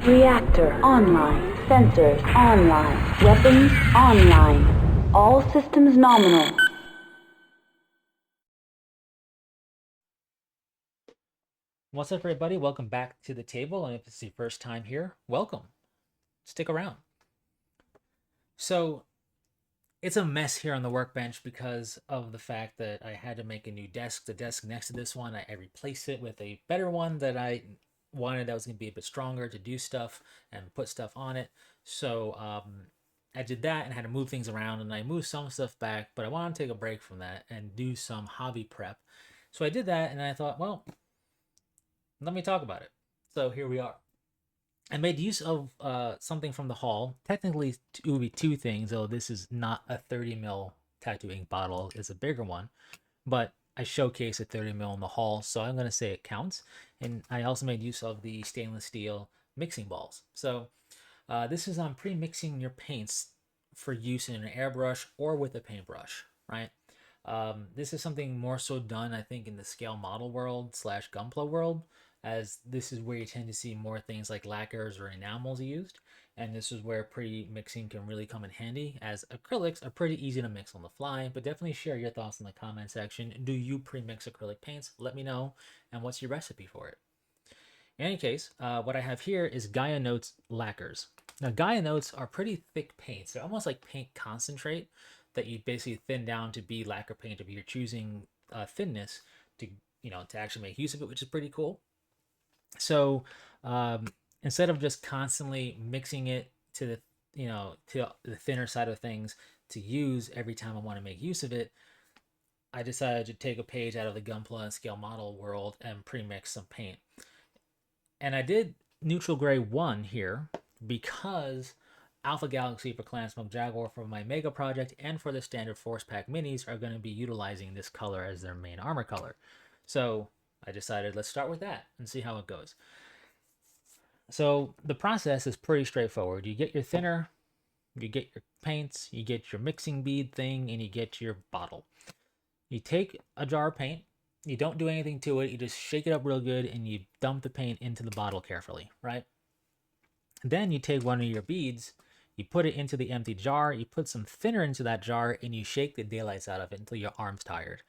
Reactor online. Sensors online. Weapons online. All systems nominal. What's up, everybody? Welcome back to the table. And if it's your first time here, welcome. Stick around. So, it's a mess here on the workbench because of the fact that I had to make a new desk. The desk next to this one, I replaced it with a better one that I wanted that was going to be a bit stronger to do stuff and put stuff on it. So, I did that and had to move things around, and I moved some stuff back, but I wanted to take a break from that and do some hobby prep. So, I did that, and I thought, well, let me talk about it. So, here we are. I made use of something from the hall. Technically, it would be two things, though this is not a 30 ml tattoo ink bottle, it's a bigger one. But I showcase a 30 ml in the hall, so I'm going to say it counts. And I also made use of the stainless steel mixing balls. So this is on pre-mixing your paints for use in an airbrush or with a paintbrush, right? This is something more so done, I think, in the scale model world slash Gunpla world, as this is where you tend to see more things like lacquers or enamels used. And this is where pre-mixing can really come in handy, as acrylics are pretty easy to mix on the fly. But definitely share your thoughts in the comment section. Do you pre-mix acrylic paints? Let me know. And what's your recipe for it? In any case, what I have here is Gaia Notes lacquers. Now, Gaia Notes are pretty thick paints. They're almost like paint concentrate that you basically thin down to be lacquer paint if you're choosing thinness to to actually make use of it, which is pretty cool. So um, instead of just constantly mixing it to the to the thinner side of things to use every time I want to make use of it, I decided to take a page out of the Gunpla and scale model world and pre-mix some paint. And I did neutral gray 1 here because Alpha Galaxy for Clan Smoke Jaguar for my Mega project and for the standard Force Pack minis are going to be utilizing this color as their main armor color. So I decided let's start with that and see how it goes. So the process is pretty straightforward. You get your thinner, you get your paints, you get your mixing bead thing, and you get your bottle. You take a jar of paint, you don't do anything to it, you just shake it up real good and you dump the paint into the bottle carefully, right? Then you take one of your beads, you put it into the empty jar, you put some thinner into that jar, and you shake the daylights out of it until your arm's tired.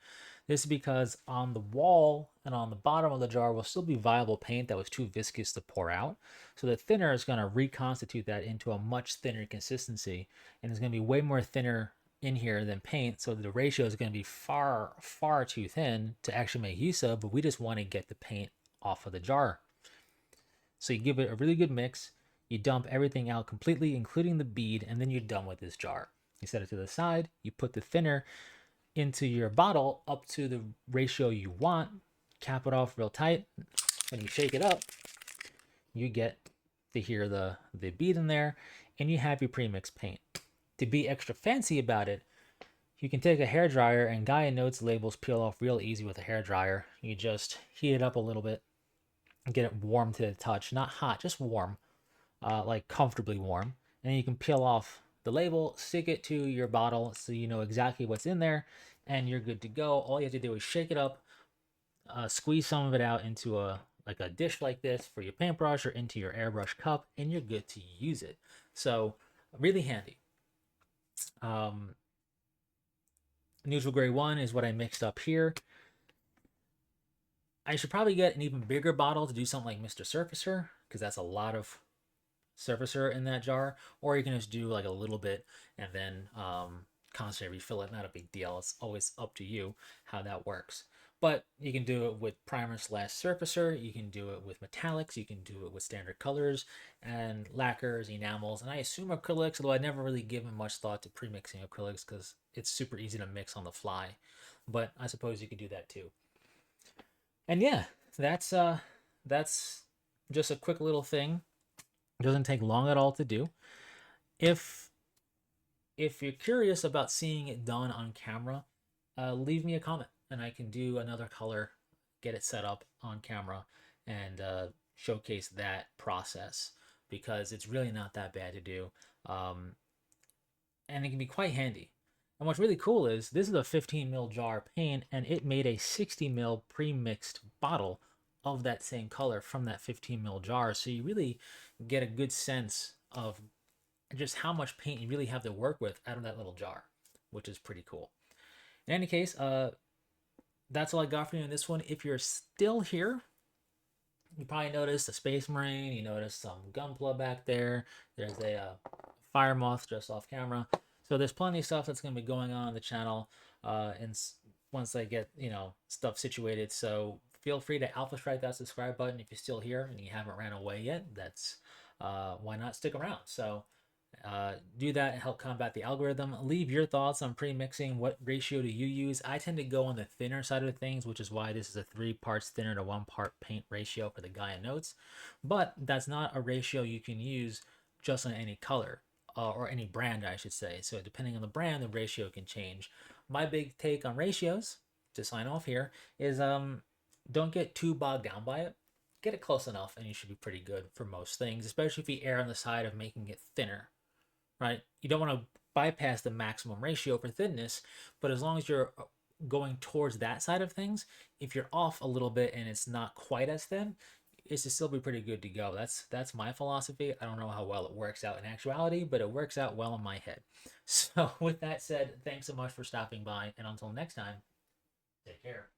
This is because on the wall and on the bottom of the jar will still be viable paint that was too viscous to pour out. So the thinner is going to reconstitute that into a much thinner consistency, and it's going to be way more thinner in here than paint. So the ratio is going to be far, far too thin to actually make use of, but we just want to get the paint off of the jar. So you give it a really good mix. You dump everything out completely, including the bead, and then you're done with this jar. You set it to the side. You put the thinner into your bottle up to the ratio you want. Cap it off real tight. When you shake it up, you get to hear the bead in there, and you have your pre-mixed paint. To be extra fancy about it, you can take a hair dryer, and Gaia Notes labels peel off real easy with a hair dryer. You just heat it up a little bit, get it warm to the touch, not hot, just warm, like comfortably warm. And you can peel off the label, stick it to your bottle so you know exactly what's in there, and you're good to go. All you have to do is shake it up, squeeze some of it out into a dish like this for your paintbrush or into your airbrush cup, and you're good to use it. So really handy. Um, Neutral gray 1 is what I mixed up here. I should probably get an even bigger bottle to do something like Mr. Surfacer, because that's a lot of surfacer in that jar. Or you can just do like a little bit and then constantly refill it. Not a big deal. It's always up to you how that works. But you can do it with primer slash surfacer. You can do it with metallics. You can do it with standard colors and lacquers, enamels, and I assume acrylics, although I never really given much thought to pre-mixing acrylics because it's super easy to mix on the fly. But I suppose you could do that too. And yeah, that's just a quick little thing. It doesn't take long at all to do. If if you're curious about seeing it done on camera, leave me a comment and I can do another color, get it set up on camera, and showcase that process because it's really not that bad to do, um, and it can be quite handy. And what's really cool is this is a 15 ml jar of paint, and it made a 60 ml pre-mixed bottle of that same color from that 15 mil jar. So you really get a good sense of just how much paint you really have to work with out of that little jar, which is pretty cool. In any case, that's all I got for you in this one. If you're still here, you probably noticed a Space Marine. You noticed some Gunpla back there. There's a Fire Moth just off camera. So there's plenty of stuff that's going to be going on the channel. And once I get stuff situated, so feel free to alpha strike that subscribe button if you're still here and you haven't ran away yet. That's why not stick around. So do that and help combat the algorithm. Leave your thoughts on pre-mixing. What ratio do you use? I tend to go on the thinner side of things, which is why this is a 3 parts thinner to 1 part paint ratio for the Gaia notes. But that's not a ratio you can use just on any color or any brand, I should say. So depending on the brand, the ratio can change. My big take on ratios, to sign off here, is don't get too bogged down by it. Get it close enough and you should be pretty good for most things, especially if you err on the side of making it thinner. Right? You don't want to bypass the maximum ratio for thinness, but as long as you're going towards that side of things, if you're off a little bit and it's not quite as thin, it's to still be pretty good to go. That's my philosophy. I don't know how well it works out in actuality, but it works out well in my head. So with that said, thanks so much for stopping by, and until next time, take care.